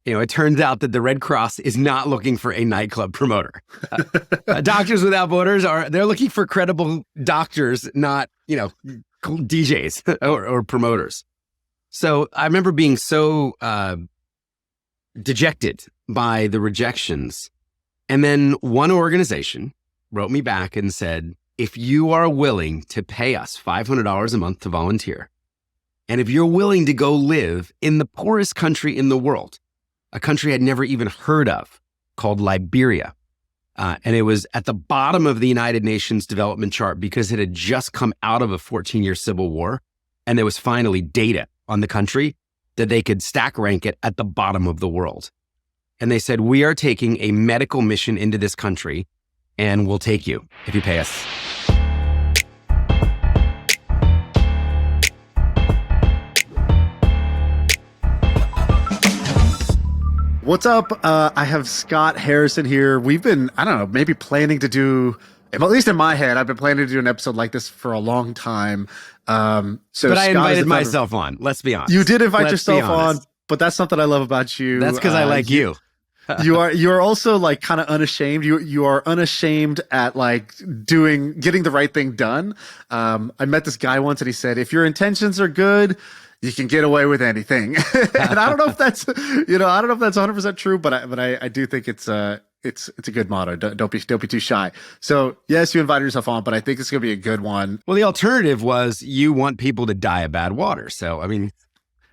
it turns out that the Red Cross is not looking for a nightclub promoter. Doctors Without Borders they're looking for credible doctors, not, DJs or promoters. So I remember being so dejected by the rejections. And then one organization wrote me back and said, if you are willing to pay us $500 a month to volunteer, and if you're willing to go live in the poorest country in the world, a country I'd never even heard of called Liberia, and it was at the bottom of the United Nations development chart because it had just come out of a 14-year civil war, and there was finally data on the country that they could stack rank it at the bottom of the world. And they said, we are taking a medical mission into this country, and we'll take you if you pay us. What's up? I have Scott Harrison here. We've been, maybe planning to do, at least in my head, I've been planning to do an episode like this for a long time. But I invited myself on. Let's be honest. You did invite yourself on, but that's something I love about you. That's because I like you. You are also like kind of unashamed. You are unashamed at like getting the right thing done. I met this guy once and he said, if your intentions are good, you can get away with anything. And I don't know if that's, 100% true, but I do think it's a good motto. Don't be too shy. So yes, you invited yourself on, but I think it's going to be a good one. Well, the alternative was you want people to die of bad water. So,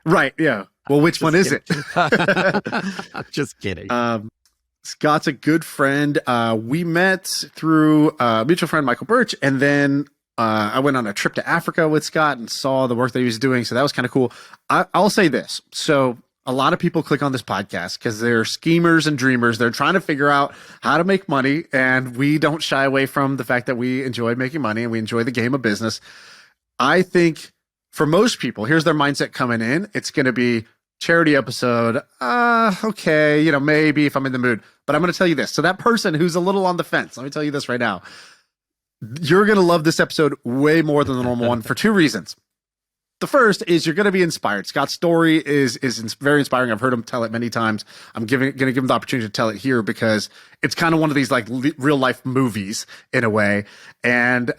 right. Yeah. Well, which one is it? Just kidding. Scott's a good friend. We met through a mutual friend, Michael Birch, and then I went on a trip to Africa with Scott and saw the work that he was doing. So that was kind of cool. I'll say this. So a lot of people click on this podcast because they're schemers and dreamers. They're trying to figure out how to make money. And we don't shy away from the fact that we enjoy making money and we enjoy the game of business. I think for most people, here's their mindset coming in. It's going to be charity episode. Okay. Maybe if I'm in the mood, but I'm going to tell you this. So that person who's a little on the fence, let me tell you this right now. You're going to love this episode way more than the normal one for two reasons. The first is you're going to be inspired. Scott's story is very inspiring. I've heard him tell it many times. I'm going to give him the opportunity to tell it here because it's kind of one of these like real life movies in a way. And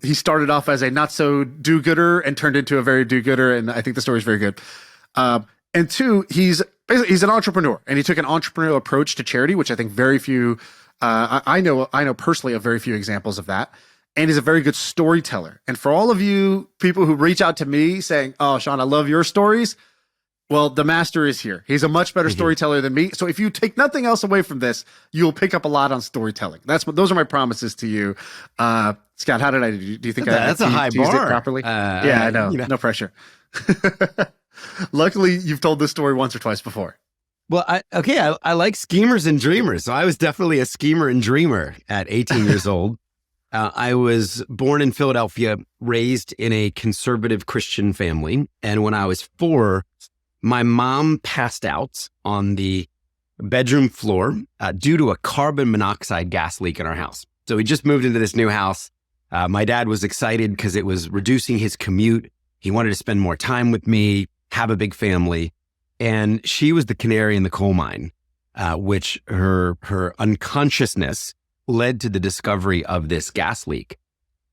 he started off as a not so do-gooder and turned into a very do-gooder. And I think the story is very good. And two, he's an entrepreneur and he took an entrepreneurial approach to charity, which I think very few, I know personally of very few examples of that. And he's a very good storyteller. And for all of you people who reach out to me saying, oh, Shaan, I love your stories. Well, the master is here. He's a much better storyteller than me. So if you take nothing else away from this, you'll pick up a lot on storytelling. Those are my promises to you. Scott, how did I do? Do you think that's a high bar? It properly? Yeah, I know. No pressure. Luckily, you've told this story once or twice before. Well, I like schemers and dreamers. So I was definitely a schemer and dreamer at 18 years old. I was born in Philadelphia, raised in a conservative Christian family. And when I was 4, my mom passed out on the bedroom floor due to a carbon monoxide gas leak in our house. So we just moved into this new house. My dad was excited because it was reducing his commute. He wanted to spend more time with me, have a big family. And she was the canary in the coal mine, which her unconsciousness led to the discovery of this gas leak.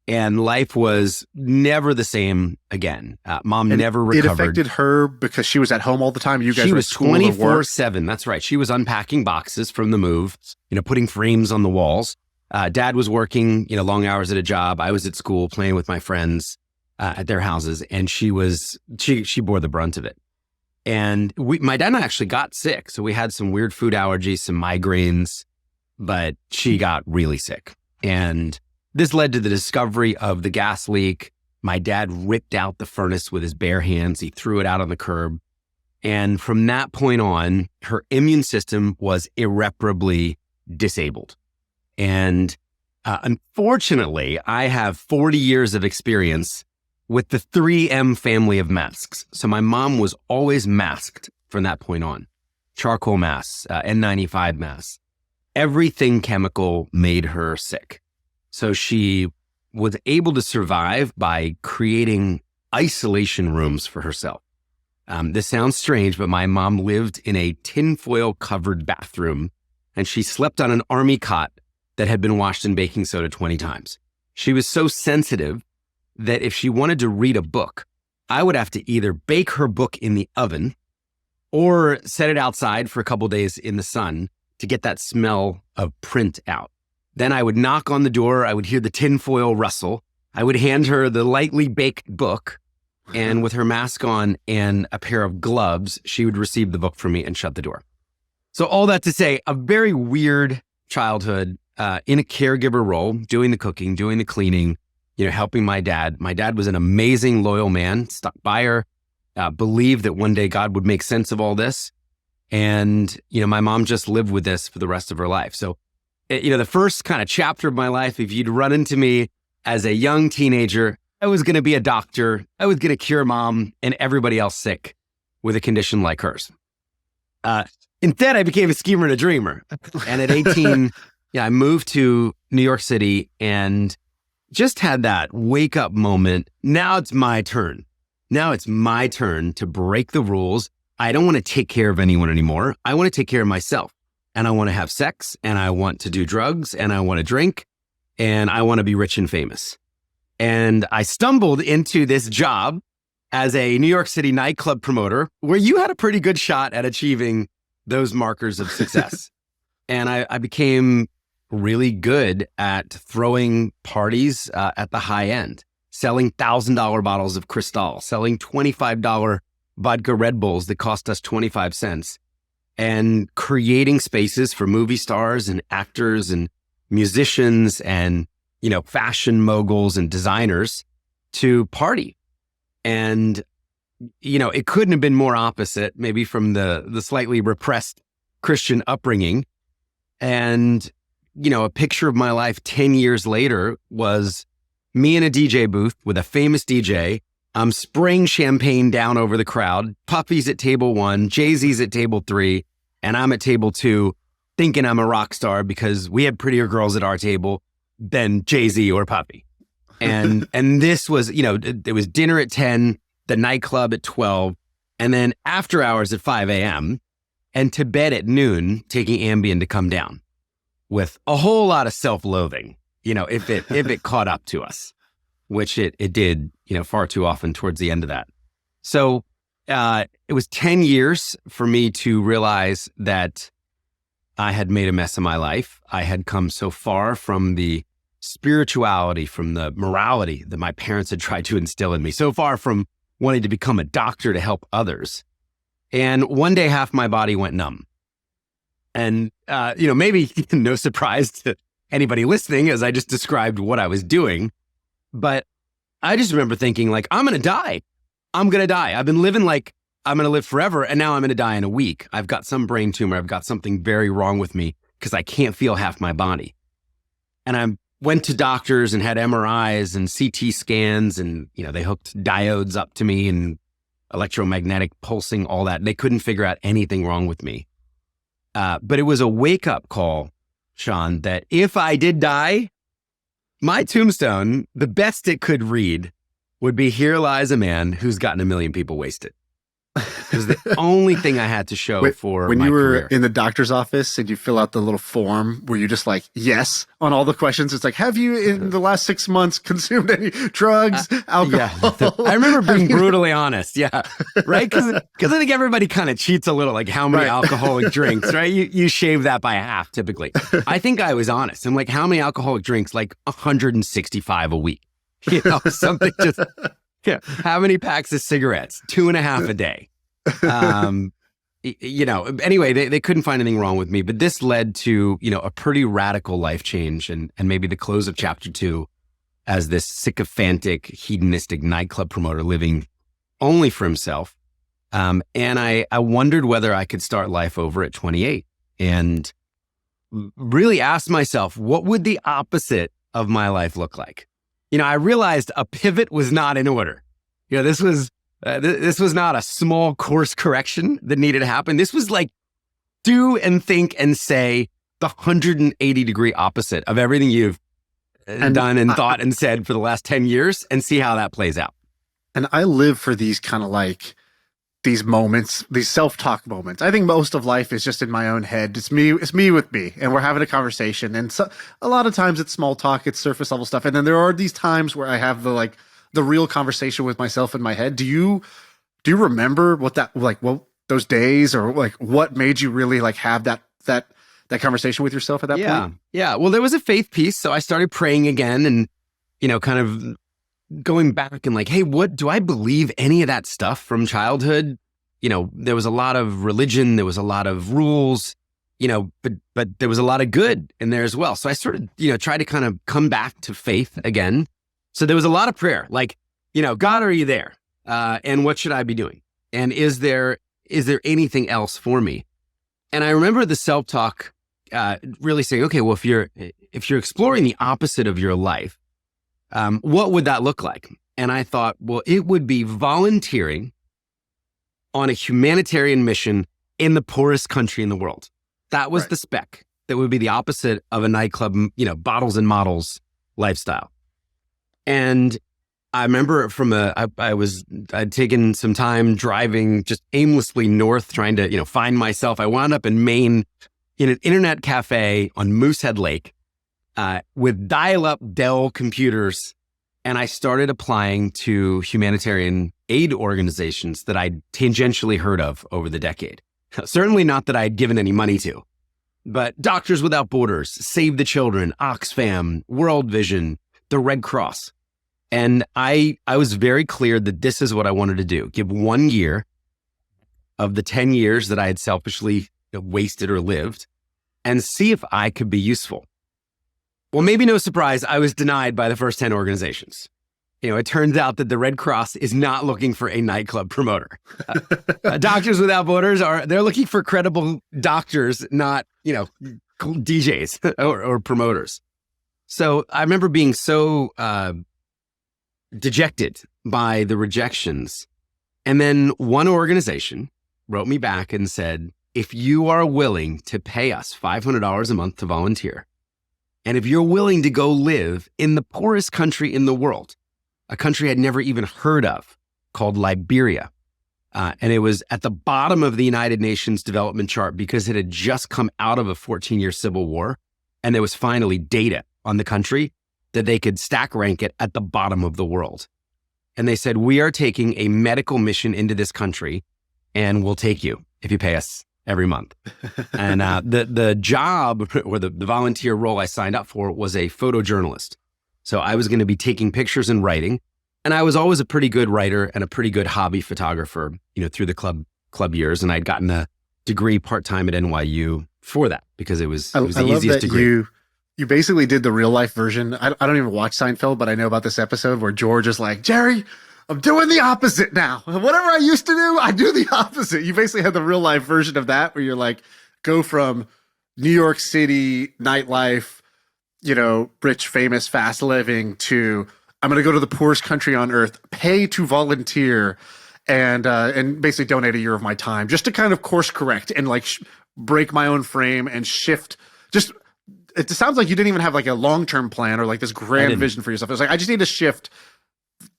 And life was never the same again. Mom never recovered. It affected her because she was at home all the time. You guys she were was 24/7. That's right. She was unpacking boxes from the move, putting frames on the walls. Dad was working, long hours at a job. I was at school playing with my friends at their houses, and she bore the brunt of it. And my dad and I actually got sick. So we had some weird food allergies, some migraines, but she got really sick. And this led to the discovery of the gas leak. My dad ripped out the furnace with his bare hands. He threw it out on the curb. And from that point on, her immune system was irreparably disabled. And unfortunately, I have 40 years of experience with the 3M family of masks. So my mom was always masked from that point on. Charcoal masks, N95 masks. Everything chemical made her sick. So she was able to survive by creating isolation rooms for herself. This sounds strange, but my mom lived in a tinfoil covered bathroom, and she slept on an army cot that had been washed in baking soda 20 times. She was so sensitive that if she wanted to read a book, I would have to either bake her book in the oven or set it outside for a couple days in the sun to get that smell of print out. Then I would knock on the door. I would hear the tinfoil rustle. I would hand her the lightly baked book, and with her mask on and a pair of gloves, she would receive the book from me and shut the door. So all that to say, a very weird childhood in a caregiver role, doing the cooking, doing the cleaning, helping my dad. My dad was an amazing, loyal man, stuck by her, believed that one day God would make sense of all this. And, my mom just lived with this for the rest of her life. So, the first kind of chapter of my life, if you'd run into me as a young teenager, I was going to be a doctor. I was going to cure mom and everybody else sick with a condition like hers. Instead, I became a schemer and a dreamer. And at 18, I moved to New York City and just had that wake up moment. Now it's my turn. Now it's my turn to break the rules. I don't want to take care of anyone anymore. I want to take care of myself. And I want to have sex, and I want to do drugs, and I want to drink, and I want to be rich and famous. And I stumbled into this job as a New York City nightclub promoter where you had a pretty good shot at achieving those markers of success. And I became really good at throwing parties at the high end, selling $1,000 bottles of Cristal, selling $25 vodka Red Bulls that cost us 25 cents, and creating spaces for movie stars and actors and musicians and fashion moguls and designers to party. And, it couldn't have been more opposite, maybe from the slightly repressed Christian upbringing. And, a picture of my life 10 years later was me in a DJ booth with a famous DJ. I'm spraying champagne down over the crowd. Puffy's at table 1, Jay-Z's at table 3, and I'm at table 2 thinking I'm a rock star because we had prettier girls at our table than Jay-Z or Puffy. And this was, it was dinner at 10, the nightclub at 12, and then after hours at 5 a.m. and to bed at noon, taking Ambien to come down with a whole lot of self-loathing, if it caught up to us, which it did, far too often towards the end of that. So it was 10 years for me to realize that I had made a mess of my life. I had come so far from the spirituality, from the morality that my parents had tried to instill in me, so far from wanting to become a doctor to help others. And one day, half my body went numb. And, maybe no surprise to anybody listening as I just described what I was doing. But I just remember thinking, I'm going to die. I'm going to die. I've been living like I'm going to live forever. And now I'm going to die in a week. I've got some brain tumor. I've got something very wrong with me because I can't feel half my body. And I went to doctors and had MRIs and CT scans. And, they hooked diodes up to me and electromagnetic pulsing, all that. They couldn't figure out anything wrong with me. But it was a wake-up call, Shaan, that if I did die, my tombstone, the best it could read, would be, "Here lies a man who's gotten a million people wasted." It was the only thing I had to show for when my you were career. in the doctor's office and you fill out the little form, were you just like, yes, on all the questions? It's like, have you in the last 6 months consumed any drugs, alcohol? Yeah, I remember being brutally honest. Yeah, right. Because I think everybody kind of cheats a little, like how many alcoholic drinks, right? You shave that by half typically. I think I was honest. I'm like, how many alcoholic drinks? Like 165 a week. Something just. Yeah. How many packs of cigarettes? 2.5 a day. Anyway, they couldn't find anything wrong with me, but this led to, a pretty radical life change and maybe the close of chapter 2 as this sycophantic, hedonistic nightclub promoter living only for himself. And I wondered whether I could start life over at 28 and really asked myself, what would the opposite of my life look like? I realized a pivot was not in order. This was not a small course correction that needed to happen. This was like do and think and say the 180 degree opposite of everything you've done and thought and said for the last 10 years and see how that plays out. And I live for these kind of like these moments, these self-talk moments. I think most of life is just in my own head. It's me with me, and we're having a conversation. And so, a lot of times it's small talk, it's surface level stuff. And then there are these times where I have the real conversation with myself in my head. Do you remember what those days, or like what made you really like have that conversation with yourself at that point? Yeah. Well, there was a faith piece. So I started praying again and, kind of going back and like, hey, what do I believe any of that stuff from childhood? There was a lot of religion, there was a lot of rules, but there was a lot of good in there as well. So I sort of, tried to kind of come back to faith again. So there was a lot of prayer, like, God, are you there? And what should I be doing? And is there anything else for me? And I remember the self-talk really saying, okay, well, if you're exploring the opposite of your life, what would that look like? And I thought, well, it would be volunteering on a humanitarian mission in the poorest country in the world. That was the spec. That would be the opposite of a nightclub, bottles and models lifestyle. And I remember I'd taken some time driving just aimlessly north, trying to, find myself. I wound up in Maine in an internet cafe on Moosehead Lake with dial-up Dell computers. And I started applying to humanitarian aid organizations that I'd tangentially heard of over the decade. Certainly not that I'd given any money to, but Doctors Without Borders, Save the Children, Oxfam, World Vision, the Red Cross. And I was very clear that this is what I wanted to do. Give 1 year of the 10 years that I had selfishly wasted or lived and see if I could be useful. Well, maybe no surprise, I was denied by the first 10 organizations. It turns out that the Red Cross is not looking for a nightclub promoter. Doctors Without Borders they're looking for credible doctors, not, DJs or promoters. So I remember being so dejected by the rejections. And then one organization wrote me back and said, if you are willing to pay us $500 a month to volunteer, and if you're willing to go live in the poorest country in the world, a country I'd never even heard of called Liberia, and it was at the bottom of the United Nations development chart because it had just come out of a 14-year civil war, and there was finally data on the country that they could stack rank it at the bottom of the world. And they said, we are taking a medical mission into this country, and we'll take you if you pay us every month. And the job or the volunteer role I signed up for was a photojournalist. So I was going to be taking pictures and writing. And I was always a pretty good writer and a pretty good hobby photographer, through the club years. And I'd gotten a degree part-time at NYU for that because it was the easiest degree. You basically did the real life version. I don't even watch Seinfeld, but I know about this episode where George is like, Jerry, I'm doing the opposite now. Whatever I used to do, I do the opposite. You basically had the real life version of that where you're like, go from New York City nightlife, rich, famous, fast living to I'm going to go to the poorest country on earth, pay to volunteer and basically donate a year of my time just to kind of course correct and like break my own frame and shift. Just, it sounds like you didn't even have like a long-term plan or like this grand vision for yourself. It was like, I just need to shift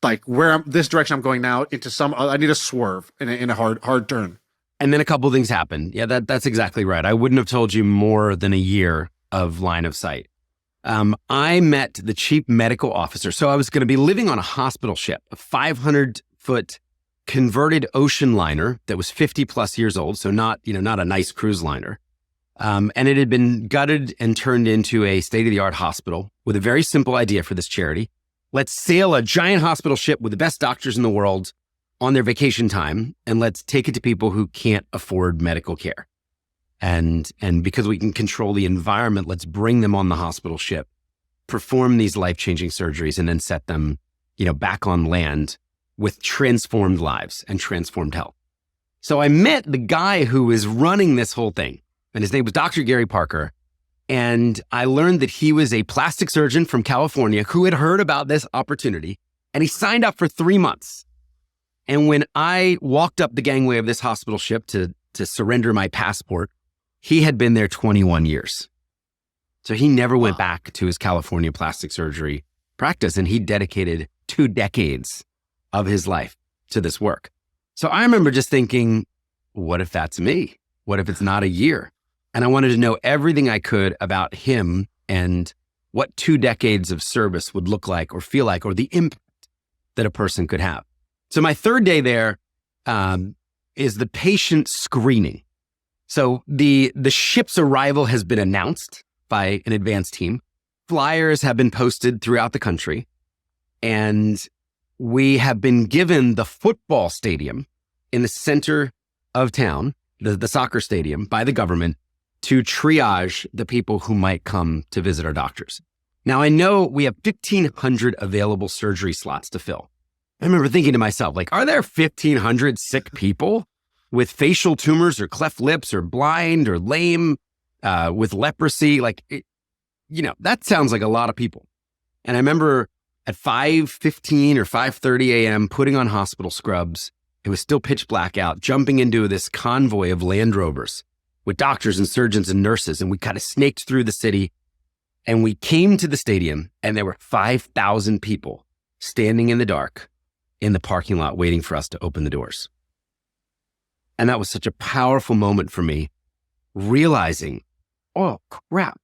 like this direction I'm going now into I need a swerve in a hard turn. And then a couple of things happened. Yeah, that's exactly right. I wouldn't have told you more than a year of line of sight. I met the chief medical officer. So I was going to be living on a hospital ship, a 500-foot converted ocean liner that was 50 plus years old. So not a nice cruise liner. And it had been gutted and turned into a state-of-the-art hospital with a very simple idea for this charity. Let's sail a giant hospital ship with the best doctors in the world on their vacation time, and let's take it to people who can't afford medical care. And because we can control the environment, let's bring them on the hospital ship, perform these life-changing surgeries, and then set them, back on land with transformed lives and transformed health. So I met the guy who was running this whole thing, and his name was Dr. Gary Parker. And I learned that he was a plastic surgeon from California who had heard about this opportunity, and he signed up for 3 months. And when I walked up the gangway of this hospital ship to surrender my passport, he had been there 21 years. So he never went back to his California plastic surgery practice, and he dedicated 2 decades of his life to this work. So I remember just thinking, what if that's me? What if it's not a year? And I wanted to know everything I could about him and what 2 decades of service would look like or feel like, or the impact that a person could have. So my 3rd day there is the patient screening. So the ship's arrival has been announced by an advance team. Flyers have been posted throughout the country, and we have been given the football stadium in the center of town, the soccer stadium, by the government to triage the people who might come to visit our doctors. Now, I know we have 1,500 available surgery slots to fill. I remember thinking to myself, like, are there 1,500 sick people with facial tumors or cleft lips or blind or lame, with leprosy? That sounds like a lot of people. And I remember at 5:15 or 5:30 a.m. putting on hospital scrubs. It was still pitch black out, jumping into this convoy of Land Rovers with doctors and surgeons and nurses. And we kind of snaked through the city, and we came to the stadium, and there were 5,000 people standing in the dark in the parking lot waiting for us to open the doors. And that was such a powerful moment for me, realizing, oh crap,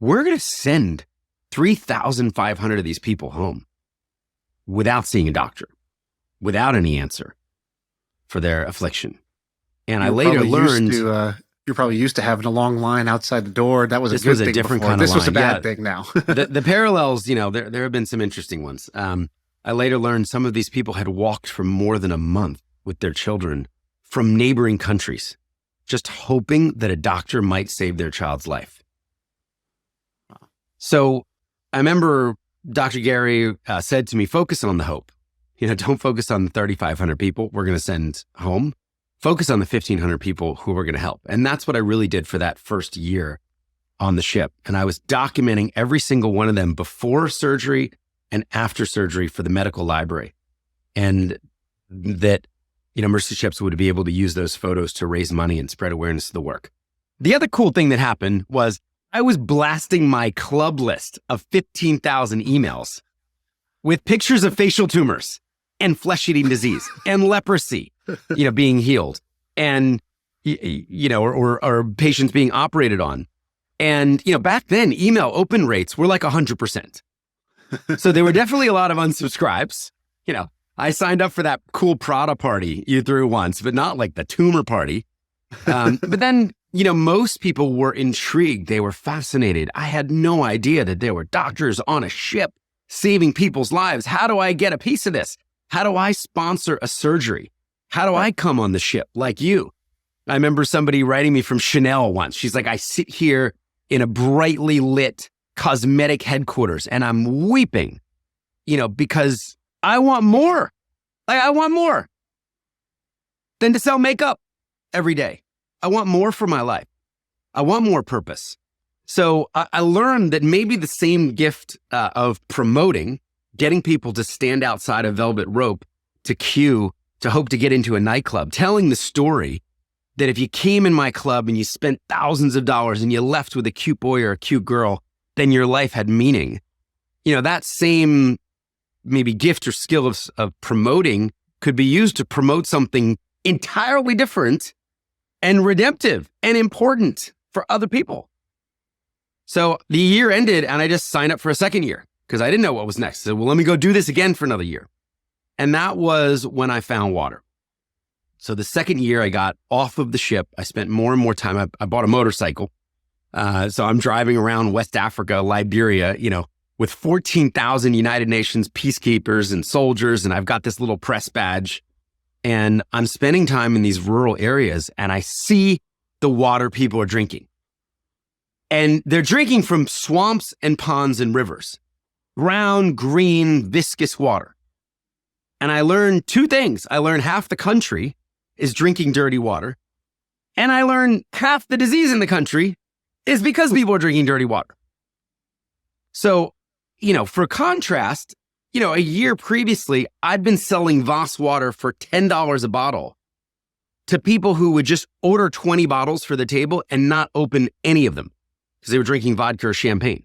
we're going to send 3,500 of these people home without seeing a doctor, without any answer for their affliction. And I later learned... You're probably used to having a long line outside the door. That was a good thing different before. kind of This was a line. bad thing now. the parallels, there have been some interesting ones. I later learned some of these people had walked for more than a month with their children from neighboring countries, just hoping that a doctor might save their child's life. So I remember Dr. Gary said to me, focus on the hope. Don't focus on the 3,500 people we're going to send home. Focus on the 1,500 people who we're going to help. And that's what I really did for that first year on the ship. And I was documenting every single one of them before surgery and after surgery for the medical library. And that, Mercy Ships would be able to use those photos to raise money and spread awareness of the work. The other cool thing that happened was I was blasting my club list of 15,000 emails with pictures of facial tumors and flesh-eating disease and leprosy, being healed, and, or patients being operated on. And, back then, email open rates were like 100%. So there were definitely a lot of unsubscribes. I signed up for that cool Prada party you threw once, but not like the tumor party. But then, most people were intrigued. They were fascinated. I had no idea that there were doctors on a ship saving people's lives. How do I get a piece of this? How do I sponsor a surgery? How do I come on the ship like you? I remember somebody writing me from Chanel once. She's like, I sit here in a brightly lit cosmetic headquarters and I'm weeping, because I want more. I want more than to sell makeup every day. I want more for my life. I want more purpose. So I learned that maybe the same gift of promoting, getting people to stand outside a velvet rope to queue, to hope to get into a nightclub, telling the story that if you came in my club and you spent thousands of dollars and you left with a cute boy or a cute girl, then your life had meaning. That same maybe gift or skill of promoting could be used to promote something entirely different and redemptive and important for other people. So the year ended and I just signed up for a second year because I didn't know what was next. So, well, let me go do this again for another year. And that was when I found water. So the second year I got off of the ship, I spent more and more time. I bought a motorcycle. So I'm driving around West Africa, Liberia, with 14,000 United Nations peacekeepers and soldiers. And I've got this little press badge and I'm spending time in these rural areas and I see the water people are drinking. And they're drinking from swamps and ponds and rivers, brown, green, viscous water. And I learned 2 things. I learned half the country is drinking dirty water. And I learned half the disease in the country is because people are drinking dirty water. So, for contrast, a year previously, I'd been selling Voss water for $10 a bottle to people who would just order 20 bottles for the table and not open any of them because they were drinking vodka or champagne.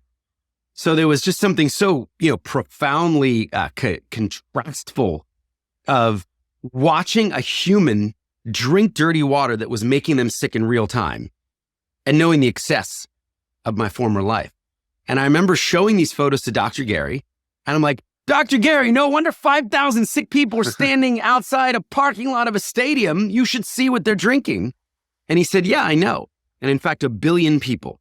So there was just something so, profoundly contrastful of watching a human drink dirty water that was making them sick in real time and knowing the excess of my former life. And I remember showing these photos to Dr. Gary, and I'm like, Dr. Gary, no wonder 5,000 sick people are standing outside a parking lot of a stadium. You should see what they're drinking. And he said, yeah, I know. And in fact, 1 billion people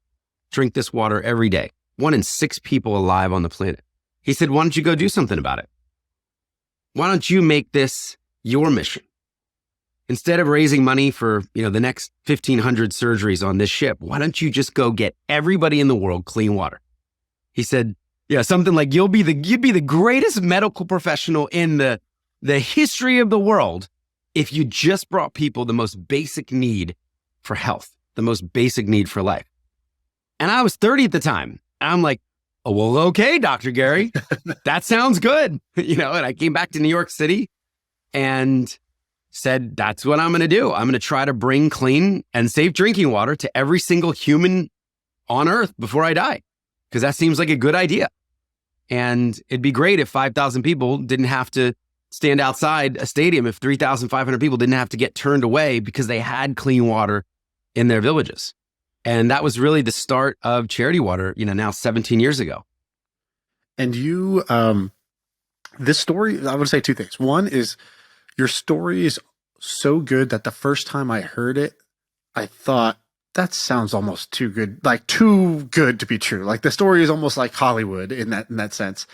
drink this water every day. 1 in 6 people alive on the planet. He said, why don't you go do something about it? Why don't you make this your mission? Instead of raising money for, the next 1,500 surgeries on this ship, why don't you just go get everybody in the world clean water? He said, yeah, something like you'd be the greatest medical professional in the history of the world if you just brought people the most basic need for health, the most basic need for life. And I was 30 at the time. And I'm like, oh, well, okay, Dr. Gary, that sounds good. And I came back to New York City and said, that's what I'm going to do. I'm going to try to bring clean and safe drinking water to every single human on earth before I die, because that seems like a good idea. And it'd be great if 5,000 people didn't have to stand outside a stadium, if 3,500 people didn't have to get turned away because they had clean water in their villages. And that was really the start of Charity Water, now 17 years ago. And you, this story, I would say 2 things. One is your story is so good that the first time I heard it, I thought, that sounds almost too good, like too good to be true. Like the story is almost like Hollywood in that sense.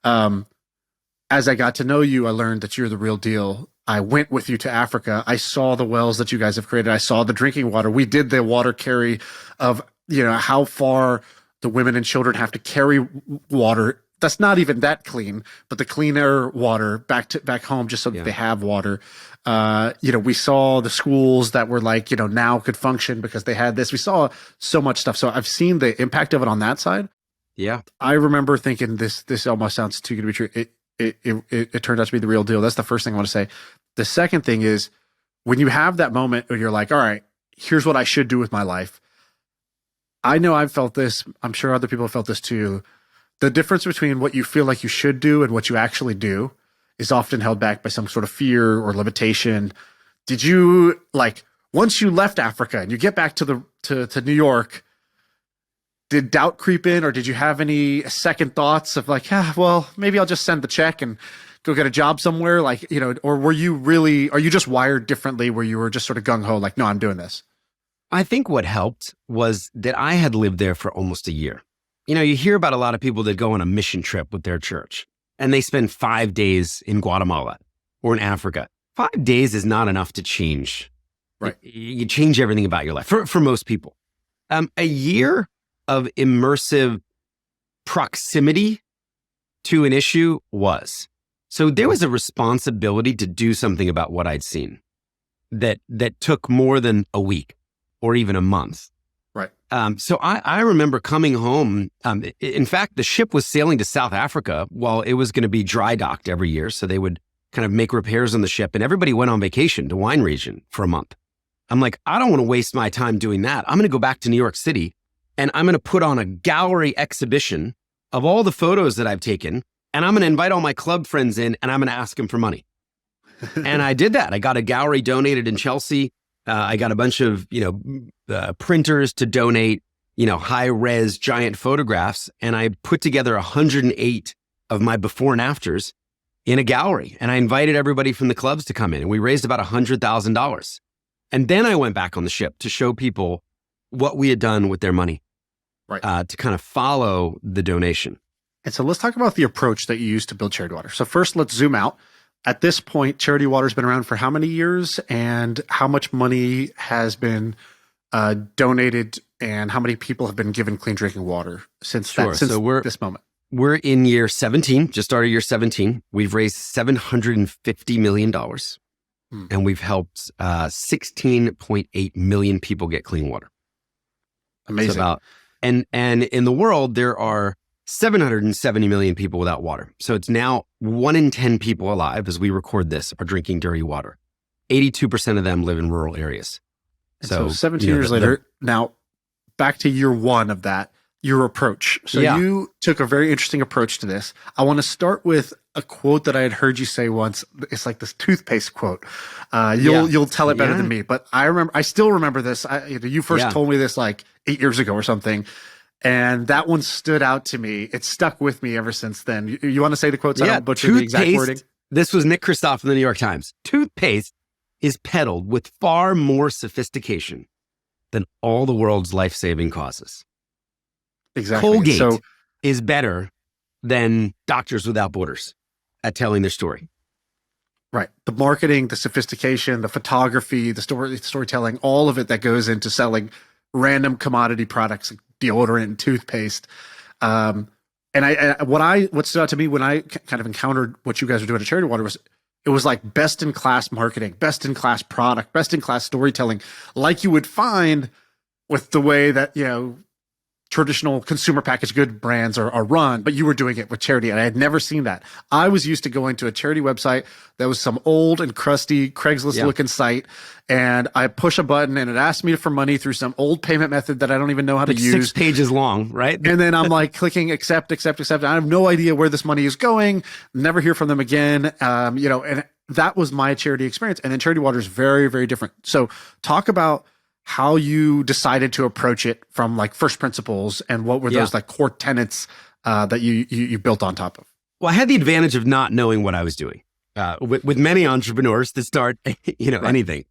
As I got to know you, I learned that you're the real deal. I went with you to Africa. I saw the wells that you guys have created. I saw the drinking water. We did the water carry of, how far the women and children have to carry water. That's not even that clean, but the cleaner water back home just so that they have water. We saw the schools that were like, now could function because they had this. We saw so much stuff. So I've seen the impact of it on that side. Yeah. I remember thinking this almost sounds too good to be true. It turned out to be the real deal. That's the first thing I want to say. The second thing is when you have that moment where you're like, all right, here's what I should do with my life. I know I've felt this. I'm sure other people have felt this too. The difference between what you feel like you should do and what you actually do is often held back by some sort of fear or limitation. Did you, once you left Africa and you get back to New York, did doubt creep in, or did you have any second thoughts of well, maybe I'll just send the check and go get a job somewhere? Or are you just wired differently where you were just sort of gung ho, no, I'm doing this? I think what helped was that I had lived there for almost a year. You hear about a lot of people that go on a mission trip with their church and they spend 5 days in Guatemala or in Africa. 5 days is not enough to change. Right. You change everything about your life for most people. A year of immersive proximity to an issue was. So there was a responsibility to do something about what I'd seen that took more than a week or even a month. Right. So I remember coming home. In fact, the ship was sailing to South Africa while it was going to be dry docked every year. So they would kind of make repairs on the ship and everybody went on vacation to wine region for a month. I'm like, I don't want to waste my time doing that. I'm going to go back to New York City and I'm going to put on a gallery exhibition of all the photos that I've taken. And I'm going to invite all my club friends in and I'm going to ask them for money. And I did that. I got a gallery donated in Chelsea. I got a bunch of, printers to donate, high res giant photographs. And I put together 108 of my before and afters in a gallery. And I invited everybody from the clubs to come in and we raised about $100,000. And then I went back on the ship to show people what we had done with their money, right? To kind of follow the donation. And so let's talk about the approach that you used to build Charity Water. So first, let's zoom out. At this point, Charity Water has been around for how many years, and how much money has been donated, and how many people have been given clean drinking water since this moment? We're in year 17, just started year 17. We've raised $750 million, and we've helped 16.8 million people get clean water. Amazing. And in the world, there are 770 million people without water. So it's now 1 in 10 people alive as we record this are drinking dirty water. 82% of them live in rural areas. So 17 years later, now back to year one of that, your approach. So you took a very interesting approach to this. I want to start with a quote that I had heard you say once. It's like this toothpaste quote. You'll tell it better than me, but I still remember this. You first told me this like 8 years ago or something. And that one stood out to me. It stuck with me ever since then. You want to say the quote? So I don't butcher the exact wording. This was Nick Kristof in the New York Times. Toothpaste is peddled with far more sophistication than all the world's life-saving causes. Exactly. Colgate is better than Doctors Without Borders at telling their story. Right. The marketing, the sophistication, the photography, the storytelling, all of it that goes into selling random commodity products like deodorant and toothpaste. And what stood out to me when I kind of encountered what you guys were doing at Charity Water was it was like best in class marketing, best in class product, best in class storytelling, like you would find with the way that, traditional consumer packaged good brands are run, but you were doing it with charity. And I had never seen that. I was used to going to a charity website that was some old and crusty Craigslist looking site. And I push a button and it asked me for money through some old payment method that I don't even know how to use. 6 pages long, right? And then I'm like clicking accept. I have no idea where this money is going. Never hear from them again. And that was my charity experience. And then Charity Water is very, very different. So talk about how you decided to approach it from like first principles and what were those like core tenets that you built on top of? Well, I had the advantage of not knowing what I was doing. With many entrepreneurs that start, anything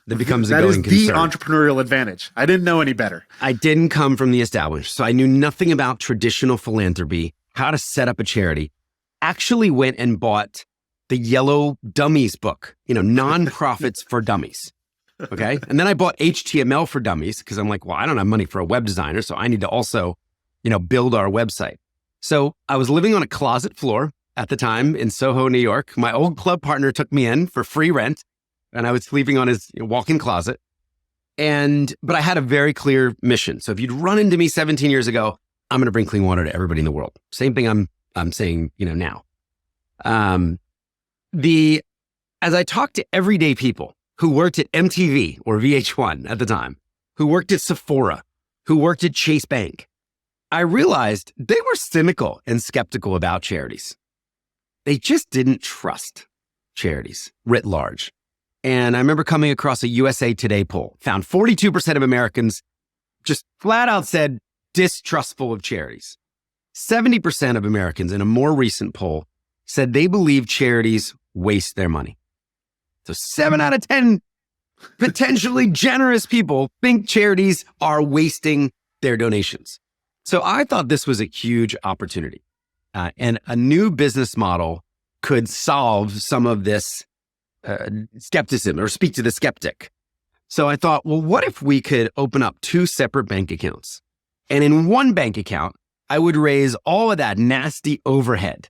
that becomes a going concern. That is the entrepreneurial advantage. I didn't know any better. I didn't come from the established, so I knew nothing about traditional philanthropy, how to set up a charity. Actually went and bought the Yellow Dummies book, Nonprofits for Dummies. Okay. And then I bought HTML for Dummies because I'm like, well, I don't have money for a web designer, so I need to also, build our website. So I was living on a closet floor at the time in Soho, New York. My old club partner took me in for free rent and I was sleeping on his walk-in closet. But I had a very clear mission. So if you'd run into me 17 years ago, I'm going to bring clean water to everybody in the world. Same thing I'm saying, now. As I talked to everyday people who worked at MTV or VH1 at the time, who worked at Sephora, who worked at Chase Bank, I realized they were cynical and skeptical about charities. They just didn't trust charities writ large. And I remember coming across a USA Today poll, found 42% of Americans just flat out said distrustful of charities. 70% of Americans in a more recent poll said they believe charities waste their money. So 7 out of 10 potentially generous people think charities are wasting their donations. So I thought this was a huge opportunity. And a new business model could solve some of this skepticism or speak to the skeptic. So I thought, well, what if we could open up 2 separate bank accounts? And in one bank account, I would raise all of that nasty overhead.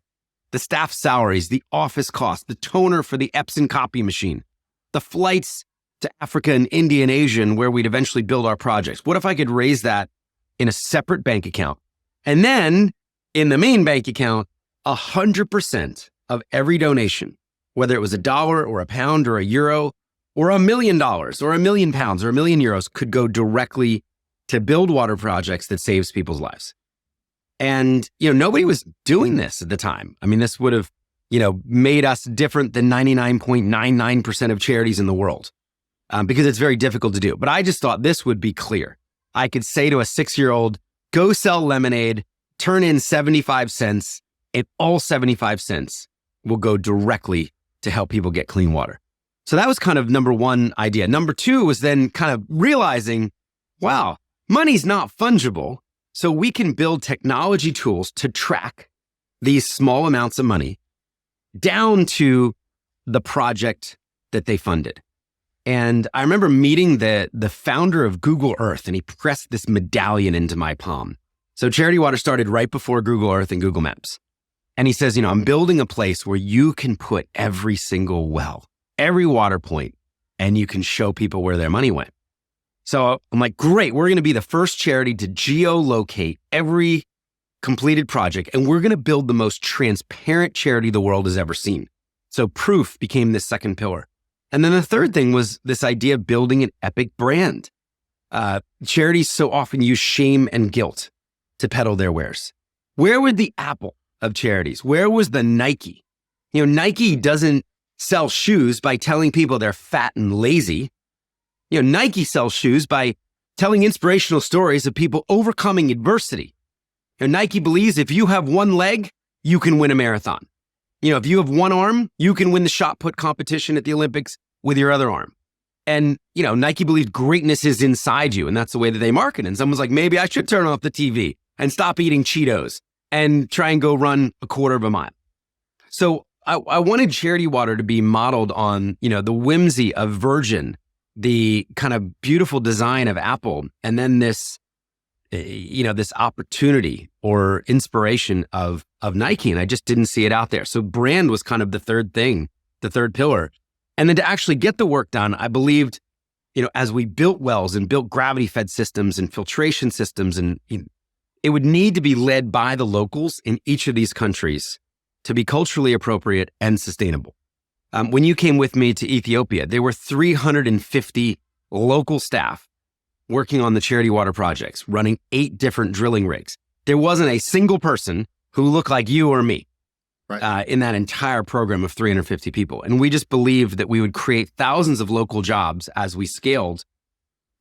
The staff salaries, the office costs, the toner for the Epson copy machine, the flights to Africa and India and Asia where we'd eventually build our projects. What if I could raise that in a separate bank account? And then in the main bank account, 100% of every donation, whether it was $1 or £1 or €1 or $1 million or £1 million or €1 million could go directly to build water projects that saves people's lives. And, nobody was doing this at the time. I mean, this would have, made us different than 99.99% of charities in the world because it's very difficult to do. But I just thought this would be clear. I could say to a 6-year-old, go sell lemonade, turn in 75 cents, and all 75 cents will go directly to help people get clean water. So that was kind of number one idea. Number two was then kind of realizing, wow, money's not fungible. So we can build technology tools to track these small amounts of money down to the project that they funded. And I remember meeting the founder of Google Earth, and he pressed this medallion into my palm. So Charity Water started right before Google Earth and Google Maps. And he says, I'm building a place where you can put every single well, every water point, and you can show people where their money went. So I'm like, great, we're going to be the first charity to geolocate every completed project, and we're going to build the most transparent charity the world has ever seen. So proof became this second pillar. And then the third thing was this idea of building an epic brand. Charities so often use shame and guilt to peddle their wares. Where was the Apple of charities? Where was the Nike Nike doesn't sell shoes by telling people they're fat and lazy. Nike sells shoes by telling inspirational stories of people overcoming adversity. Nike believes if you have one leg, you can win a marathon. If you have one arm, you can win the shot put competition at the Olympics with your other arm. And, Nike believes greatness is inside you, and that's the way that they market. And someone's like, maybe I should turn off the TV and stop eating Cheetos and try and go run a quarter of a mile. So I wanted Charity Water to be modeled on, the whimsy of Virgin, the kind of beautiful design of Apple, and then this, this opportunity or inspiration of Nike. And I just didn't see it out there. So brand was kind of the third thing, the third pillar. And then to actually get the work done, I believed, as we built wells and built gravity fed systems and filtration systems, and it would need to be led by the locals in each of these countries to be culturally appropriate and sustainable. When you came with me to Ethiopia, there were 350 local staff working on the Charity Water projects, running 8 different drilling rigs. There wasn't a single person who looked like you or me. Right. In that entire program of 350 people. And we just believed that we would create thousands of local jobs as we scaled.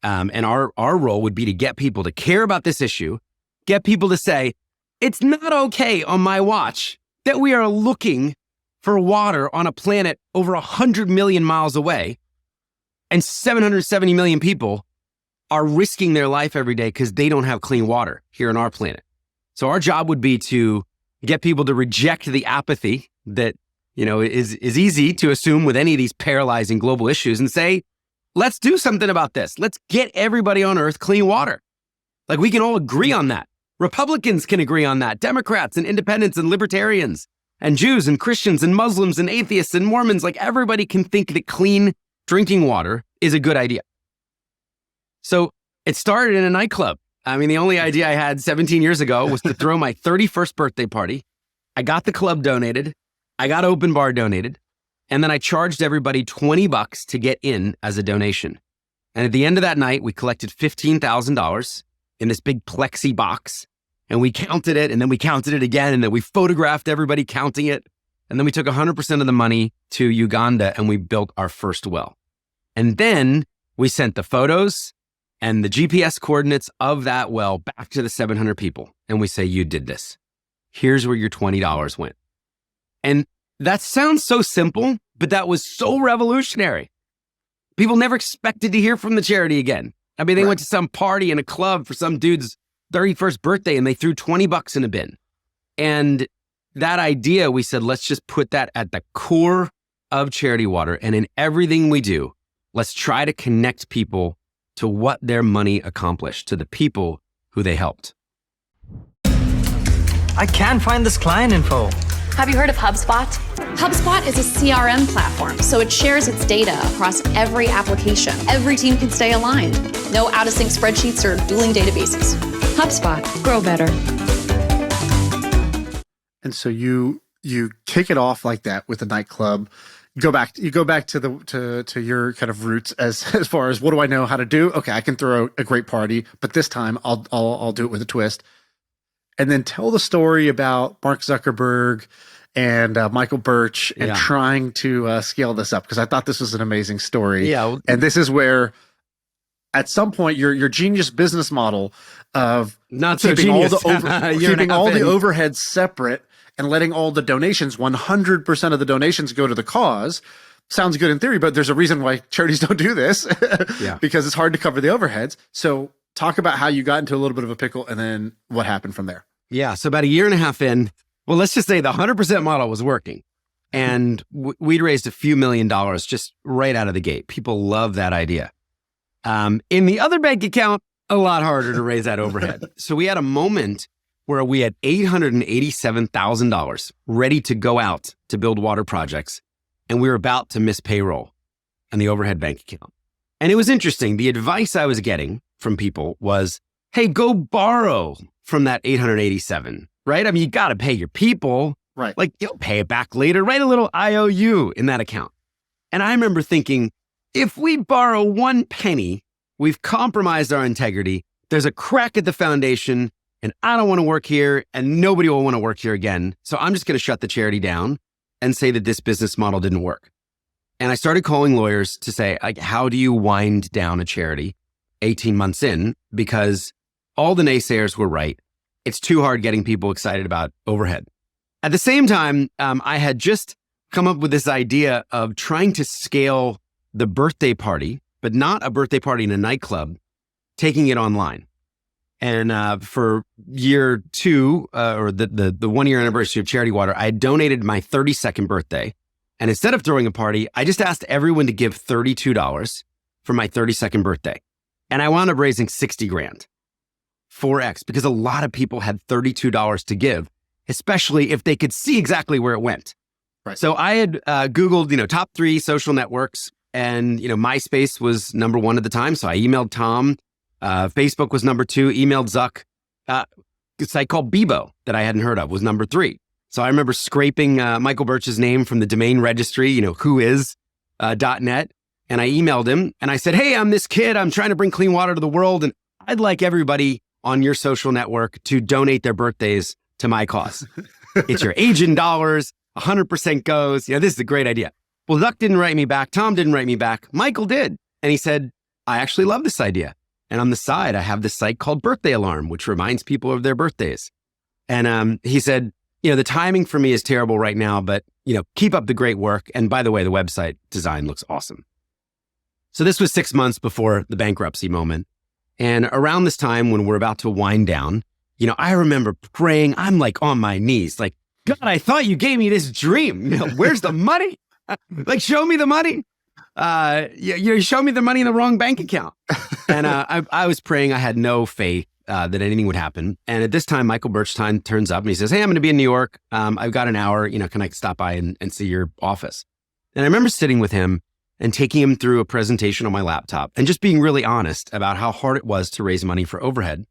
And our role would be to get people to care about this issue, get people to say, it's not okay on my watch that we are looking for water on a planet over 100 million miles away, and 770 million people are risking their life every day because they don't have clean water here on our planet. So our job would be to get people to reject the apathy that, is easy to assume with any of these paralyzing global issues, and say, let's do something about this. Let's get everybody on Earth clean water. Like, we can all agree on that. Republicans can agree on that. Democrats and independents and libertarians and Jews and Christians and Muslims and atheists and Mormons, like, everybody can think that clean drinking water is a good idea. So it started in a nightclub. I mean, the only idea I had 17 years ago was to throw my 31st birthday party. I got the club donated. I got open bar donated. And then I charged everybody $20 to get in as a donation. And at the end of that night, we collected $15,000 in this big plexi box. And we counted it, and then we counted it again, and then we photographed everybody counting it. And then we took 100% of the money to Uganda, and we built our first well. And then we sent the photos and the GPS coordinates of that well back to the 700 people. And we say, you did this. Here's where your $20 went. And that sounds so simple, but that was so revolutionary. People never expected to hear from the charity again. I mean, they went to some party in a club for some dude's 31st birthday and they threw $20 in a bin. And that idea, we said, let's just put that at the core of Charity Water. And in everything we do, let's try to connect people to what their money accomplished, to the people who they helped. I can't find this client info. Have you heard of HubSpot? HubSpot is a CRM platform, so it shares its data across every application. Every team can stay aligned. No out-of-sync spreadsheets or dueling databases. HubSpot. Grow better. And so you kick it off like that with the nightclub. You go back to your kind of roots as far as, what do I know how to do? Okay, I can throw a great party, but this time I'll do it with a twist. And then tell the story about Mark Zuckerberg and Michael Birch and trying to scale this up, because I thought this was an amazing story. Yeah, and this is where, at some point, your genius business model of not so keeping genius. keeping all the overheads separate and letting all the donations, 100% of the donations, go to the cause, sounds good in theory, but there's a reason why charities don't do this, because it's hard to cover the overheads. So talk about how you got into a little bit of a pickle and then what happened from there. Yeah. So about a year and a half in, well, let's just say the 100% model was working. And we'd raised a few $1 million just right out of the gate. People love that idea. In the other bank account, a lot harder to raise that overhead. So we had a moment where we had $887,000 ready to go out to build water projects. And we were about to miss payroll and the overhead bank account. And it was interesting. The advice I was getting from people was, hey, go borrow from that 887, right? I mean, you got to pay your people. Right. Like, you'll pay it back later. Write a little IOU in that account. And I remember thinking, if we borrow 1 penny, we've compromised our integrity. There's a crack at the foundation, and I don't want to work here, and nobody will want to work here again. So I'm just going to shut the charity down and say that this business model didn't work. And I started calling lawyers to say, like, how do you wind down a charity 18 months in? Because all the naysayers were right. It's too hard getting people excited about overhead. At the same time, I had just come up with this idea of trying to scale the birthday party, but not a birthday party in a nightclub, taking it online. And for year 2, or the 1 year anniversary of Charity Water, I donated my 32nd birthday. And instead of throwing a party, I just asked everyone to give $32 for my 32nd birthday. And I wound up raising 60 grand, 4X, because a lot of people had $32 to give, especially if they could see exactly where it went. Right. So I had Googled, top 3 social networks, and, MySpace was number 1 at the time. So I emailed Tom. Facebook was number 2, emailed Zuck. A site called Bebo that I hadn't heard of was number 3. So I remember scraping Michael Birch's name from the domain registry, whois.net. And I emailed him and I said, hey, I'm this kid. I'm trying to bring clean water to the world. And I'd like everybody on your social network to donate their birthdays to my cause. It's your agent dollars, 100% goes. This is a great idea. Well, Zuck didn't write me back. Tom didn't write me back. Michael did. And he said, I actually love this idea. And on the side, I have this site called Birthday Alarm, which reminds people of their birthdays. And he said, the timing for me is terrible right now, but, keep up the great work. And by the way, the website design looks awesome. So this was 6 months before the bankruptcy moment. And around this time when we're about to wind down, I remember praying, I'm like on my knees, like, God, I thought you gave me this dream. Where's the money? Like, show me the money. You show me the money in the wrong bank account. And I was praying. I had no faith that anything would happen. And at this time, Michael Birch turns up and he says, hey, I'm going to be in New York. I've got an hour. Can I stop by and see your office? And I remember sitting with him and taking him through a presentation on my laptop and just being really honest about how hard it was to raise money for overhead.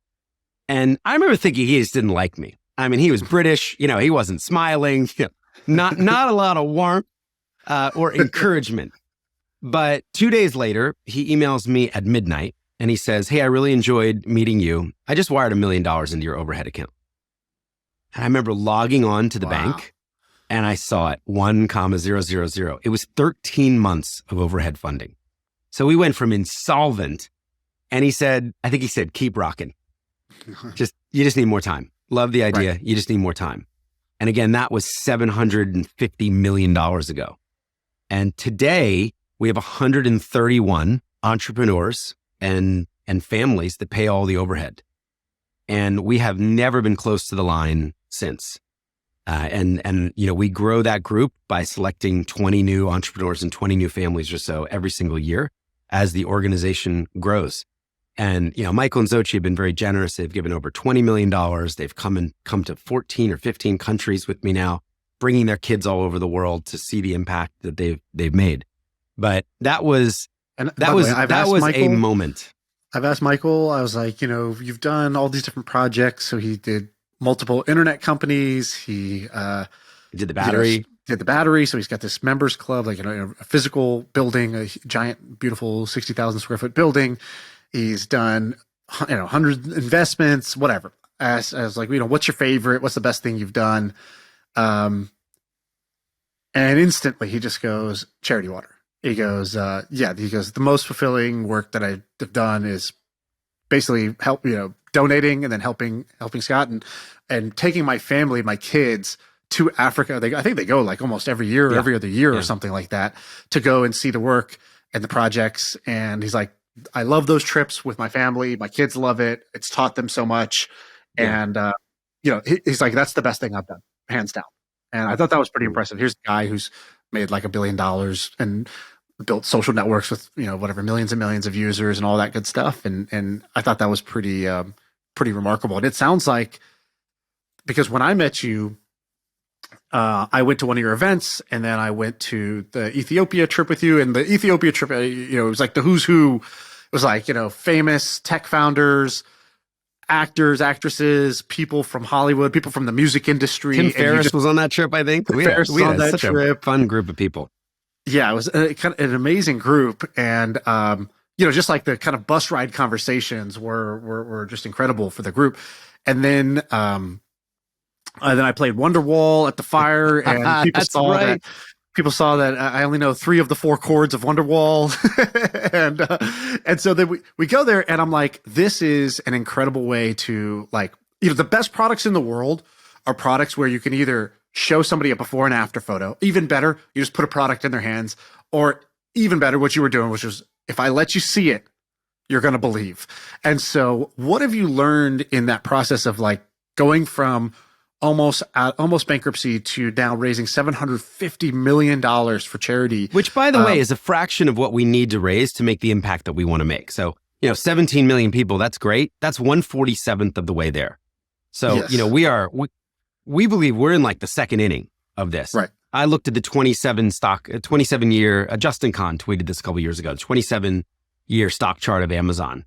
And I remember thinking he just didn't like me. I mean, he was British. He wasn't smiling. Not a lot of warmth or encouragement. But 2 days later, he emails me at midnight and he says, hey, I really enjoyed meeting you. I just wired $1 million into your overhead account. And I remember logging on to the bank and I saw it 1,000. It was 13 months of overhead funding. So we went from insolvent and I think he said, keep rocking. You just need more time. Love the idea. Right. You just need more time. And again, that was $750 million ago. And today, we have 131 entrepreneurs and families that pay all the overhead. And we have never been close to the line since. We grow that group by selecting 20 new entrepreneurs and 20 new families or so every single year as the organization grows. And, Michael and Xochitl have been very generous. They've given over $20 million. They've come to 14 or 15 countries with me now, bringing their kids all over the world to see the impact that they've made. But that was a moment. I've asked Michael, I was like, you've done all these different projects. So he did multiple internet companies. He did the battery. So he's got this members club, like, a physical building, a giant, beautiful 60,000 square foot building. He's done, hundreds of investments, whatever. I was like, what's your favorite? What's the best thing you've done? And instantly he just goes, Charity Water. He goes, the most fulfilling work that I've done is basically donating and then helping Scott and taking my family, my kids to Africa. I think they go like almost every year or every other year or something like that to go and see the work and the projects. And he's like, I love those trips with my family. My kids love it. It's taught them so much. Yeah. And, he's like, that's the best thing I've done, hands down. And I thought that was pretty impressive. Here's a guy who's made like $1 billion and built social networks with, millions and millions of users and all that good stuff. And I thought that was pretty remarkable. And it sounds like, because when I met you, I went to one of your events and then I went to the Ethiopia trip with you, and the Ethiopia trip, it was like the who's who. It was like, famous tech founders, actors, actresses, people from Hollywood, people from the music industry. Tim Ferriss was on that trip, I think. We had such a fun group of people. Yeah, it was kind of an amazing group. And, just like the kind of bus ride conversations were just incredible for the group. And then Then I played Wonderwall at the fire, and people saw that I only know 3 of the 4 chords of Wonderwall. And so then we go there, and I'm like, this is an incredible way to, like, the best products in the world are products where you can either show somebody a before and after photo. Even better, you just put a product in their hands. Or even better, what you were doing, which was, if I let you see it, you're going to believe. And so what have you learned in that process of, like, going from almost bankruptcy to now raising $750 million for charity? Which, by the way, is a fraction of what we need to raise to make the impact that we want to make. So, 17 million people, that's great. That's 1/47th of the way there. So, yes. We believe we're in, like, the second inning of this. Right. I looked at the 27-year, Justin Kahn tweeted this a couple years ago, the 27-year stock chart of Amazon.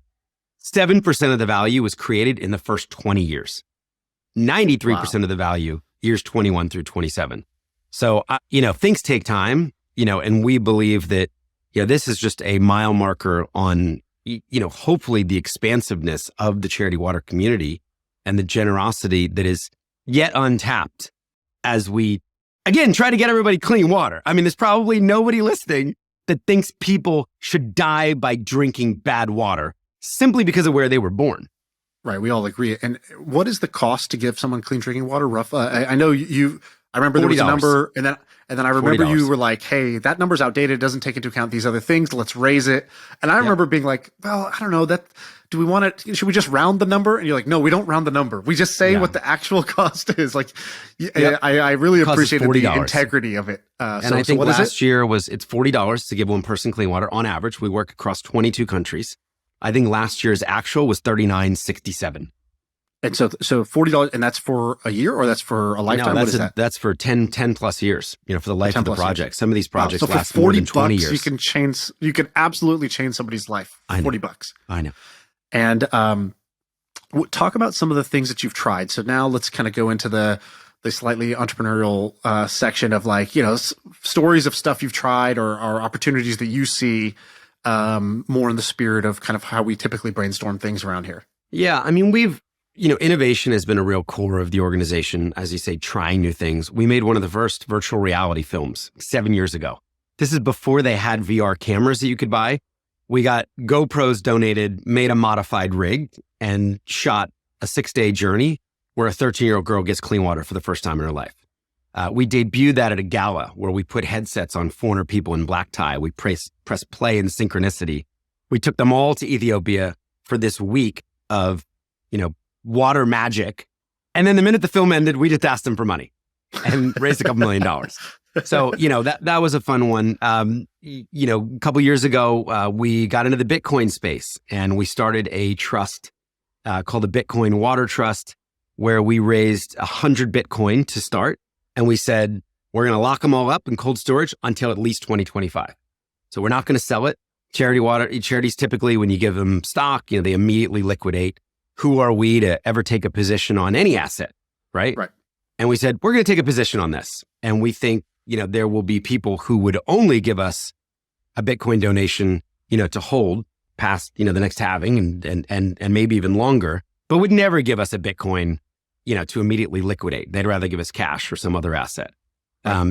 7% of the value was created in the first 20 years. 93% of the value, years 21 through 27. So, things take time, and we believe that, this is just a mile marker on, hopefully the expansiveness of the charity water community and the generosity that is yet untapped as we, again, try to get everybody clean water. I mean, there's probably nobody listening that thinks people should die by drinking bad water simply because of where they were born. Right. We all agree. And what is the cost to give someone clean drinking water? Rough. I know I remember there was a number, and then I remember $40. You were like, hey, that number's outdated. It doesn't take into account these other things. Let's raise it. And I remember being like, well, I don't know do we want it? Should we just round the number? And you're like, no, we don't round the number. We just say what the actual cost is. Like, I really appreciated the integrity of it. And I think last year it's $40 to give one person clean water on average. We work across 22 countries. I think last year's actual was $39.67. And so $40, and that's for a year, or that's for a lifetime? No, what is that? That's for 10 plus years, for the life of the project. Some of these projects so last more than 20 years. You can absolutely change somebody's life. $40. I know. And talk about some of the things that you've tried. So now let's kind of go into the slightly entrepreneurial section of, like, stories of stuff you've tried or opportunities that you see more in the spirit of kind of how we typically brainstorm things around here. Yeah. I mean, innovation has been a real core of the organization, as you say, trying new things. We made one of the first virtual reality films 7 years ago. This is before they had VR cameras that you could buy. We got GoPros donated, made a modified rig, and shot a 6-day journey where a 13-year-old girl gets clean water for the first time in her life. We debuted that at a gala where we put headsets on 400 people in black tie. We press play in synchronicity. We took them all to Ethiopia for this week of, water magic. And then the minute the film ended, we just asked them for money and raised a couple $1 million. So, that was a fun one. A couple years ago, we got into the Bitcoin space, and we started a trust called the Bitcoin Water Trust, where we raised 100 Bitcoin to start. And we said, we're going to lock them all up in cold storage until at least 2025. So we're not going to sell it. Charities typically, when you give them stock, they immediately liquidate. Who are we to ever take a position on any asset, right? Right. And we said, we're going to take a position on this. And we think, there will be people who would only give us a Bitcoin donation, to hold past, the next halving and maybe even longer, but would never give us a Bitcoin, to immediately liquidate. They'd rather give us cash or some other asset.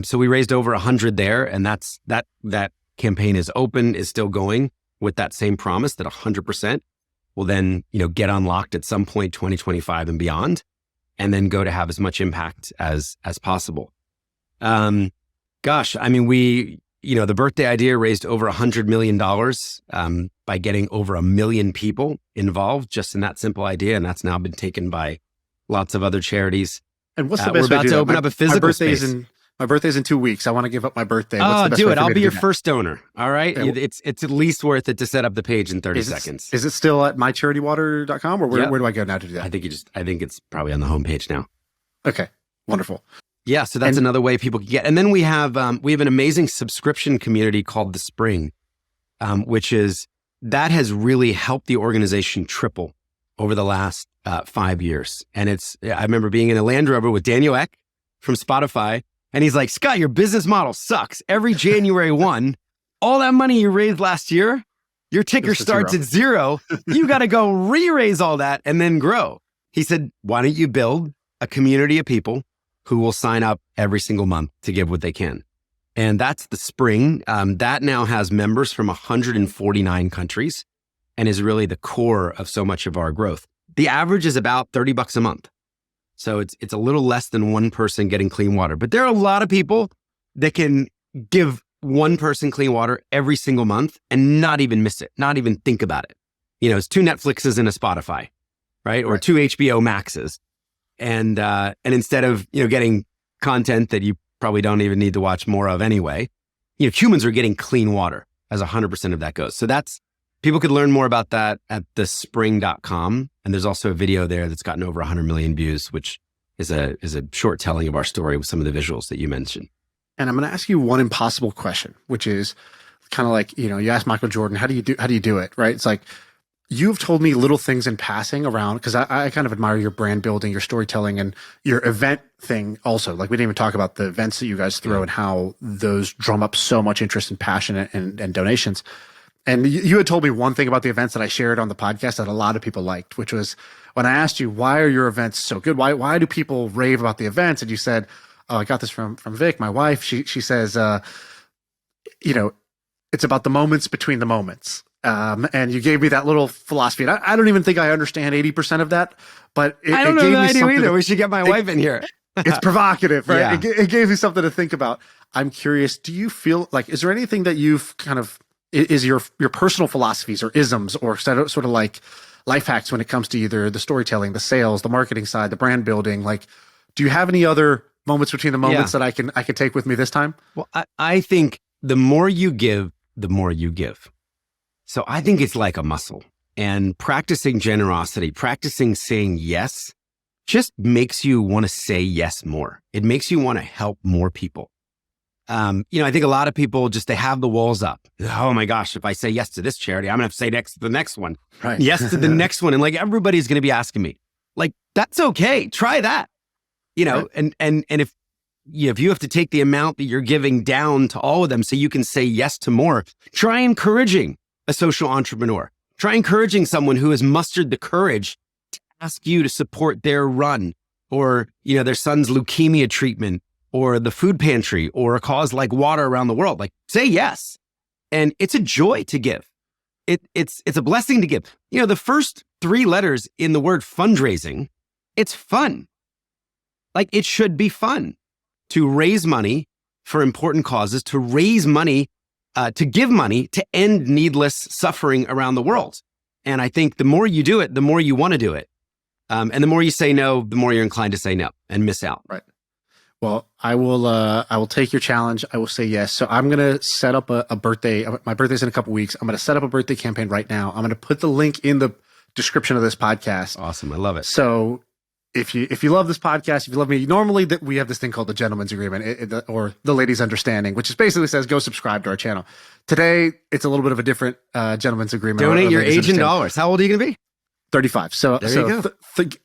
So we raised over 100 there, and that campaign is open, is still going with that same promise that 100% will then, get unlocked at some point, 2025 and beyond, and then go to have as much impact as possible. Gosh, I mean, the birthday idea raised over $100 million by getting over 1 million people involved just in that simple idea. And that's now been taken by lots of other charities. And what's the best we're way about to open up a physical space. My birthday's in 2 weeks. I want to give up my birthday. Oh, do it. I'll be your first donor. All right. Yeah. It's at least worth it to set up the page in 30 seconds. Is it still at mycharitywater.com, or where do I go now to do that? I think it's probably on the homepage now. Okay. Wonderful. Yeah. So that's another way people can get. And then we have an amazing subscription community called The Spring, which has really helped the organization triple over the last 5 years. And I remember being in a Land Rover with Daniel Ek from Spotify. And he's like, Scott, your business model sucks. Every January 1, all that money you raised last year, your ticker starts at zero. You got to go re-raise all that and then grow. He said, why don't you build a community of people who will sign up every single month to give what they can. And that's the spring. That now has members from 149 countries and is really the core of so much of our growth. The average is about $30 a month. So it's a little less than one person getting clean water. But there are a lot of people that can give one person clean water every single month and not even miss it, not even think about it. It's 2 Netflixes and a Spotify, right? Or 2 HBO Maxes. And instead of, getting content that you probably don't even need to watch more of anyway, humans are getting clean water as 100% of that goes. So people could learn more about that at thespring.com. And there's also a video there that's gotten over 100 million views, which is a short telling of our story with some of the visuals that you mentioned. And I'm going to ask you one impossible question, which is kind of like, you asked Michael Jordan, how do you do it? Right. It's like, you've told me little things in passing around, because I kind of admire your brand building, your storytelling, and your event thing also. Like, we didn't even talk about the events that you guys throw and how those drum up so much interest and passion and donations. And you had told me one thing about the events that I shared on the podcast that a lot of people liked, which was when I asked you, why are your events so good? Why do people rave about the events? And you said, oh, I got this from Vic, my wife. She says, it's about the moments between the moments. And you gave me that little philosophy. And I don't even think I understand 80% of that, but I don't know that I do either. We should get my wife in here. It's provocative, right? Yeah. It gave me something to think about. I'm curious, do you feel like, is there anything that you've kind of, is your personal philosophies or isms or sort of like life hacks when it comes to either the storytelling, the sales, the marketing side, the brand building? Like, do you have any other moments between the moments that I can take with me this time? Well, I think the more you give, the more you give. So I think it's like a muscle, and practicing generosity, practicing saying yes, just makes you want to say yes more. It makes you want to help more people. I think a lot of people they have the walls up. Oh my gosh, if I say yes to this charity, I'm going to have to say yes to the next one. Right. Yes to the next one. And like, everybody's going to be asking me, like, that's okay. Try that, Right. and if you have to take the amount that you're giving down to all of them so you can say yes to more, try encouraging a social entrepreneur. Try encouraging someone who has mustered the courage to ask you to support their run or, their son's leukemia treatment or the food pantry or a cause like water around the world. Like, say yes. And it's a joy to give. It's a blessing to give. The first 3 letters in the word fundraising, it's fun. Like, it should be fun to raise money for important causes, to raise money, to give money to end needless suffering around the world. And I think the more you do it, the more you want to do it. And the more you say no, the more you're inclined to say no and miss out. Right. Well, I will take your challenge. I will say yes. So I'm going to set up a birthday. My birthday's in a couple weeks. I'm going to set up a birthday campaign right now. I'm going to put the link in the description of this podcast. Awesome. I love it. So if you love this podcast, if you love me, normally we have this thing called the gentleman's agreement or the ladies' understanding, which just basically says, go subscribe to our channel. Today, it's a little bit of a different gentleman's agreement. Donate your age in dollars. How old are you going to be? 35. So there you go.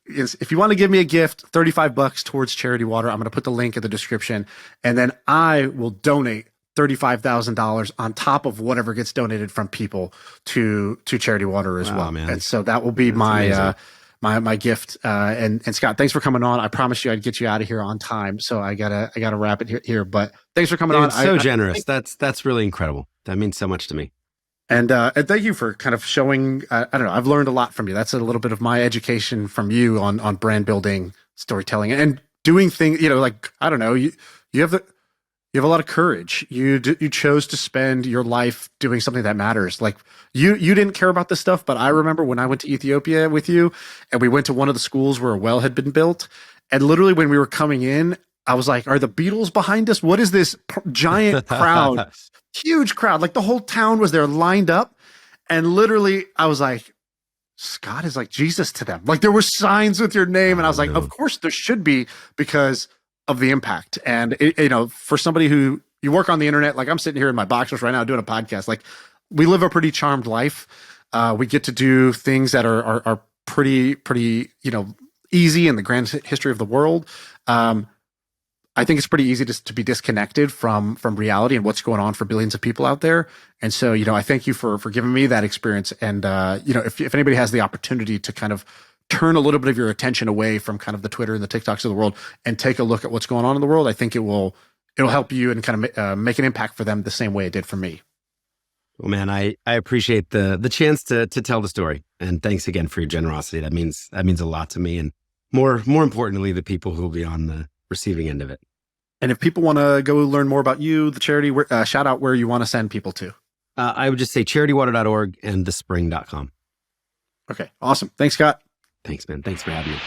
If you want to give me a gift, $35 towards charity water, I'm going to put the link in the description, and then I will donate $35,000 on top of whatever gets donated from people to charity water as well. Man. And so that will be my gift. And Scott, thanks for coming on. I promised you I'd get you out of here on time, so I gotta wrap it here. But thanks for coming on. So generous. That's really incredible. That means so much to me. And thank you for kind of showing, I don't know, I've learned a lot from you. That's a little bit of my education from you on brand building, storytelling, and doing things, like, I don't know, you have a lot of courage. You chose to spend your life doing something that matters. Like, you didn't care about this stuff, but I remember when I went to Ethiopia with you and we went to one of the schools where a well had been built. And literally when we were coming in, I was like, are the Beatles behind us? What is this giant crowd? Huge crowd. Like, the whole town was there lined up. And literally I was like, Scott is like Jesus to them. Like, there were signs with your name. And I was like, of course there should be, because of the impact. And for somebody who, you work on the internet, like I'm sitting here in my boxers right now doing a podcast, like, we live a pretty charmed life. We get to do things that are pretty, easy in the grand history of the world. I think it's pretty easy to be disconnected from reality and what's going on for billions of people out there. And so, I thank you for giving me that experience. And, if anybody has the opportunity to kind of turn a little bit of your attention away from kind of the Twitter and the TikToks of the world and take a look at what's going on in the world, I think it'll help you and kind of make an impact for them the same way it did for me. Well, man, I appreciate the chance to tell the story, and thanks again for your generosity. That means a lot to me, and more importantly, the people who will be on the receiving end of it. And if people want to go learn more about you, the charity, shout out where you want to send people to. I would just say charitywater.org and thespring.com. Okay, awesome. Thanks, Scott. Thanks, man. Thanks for having me.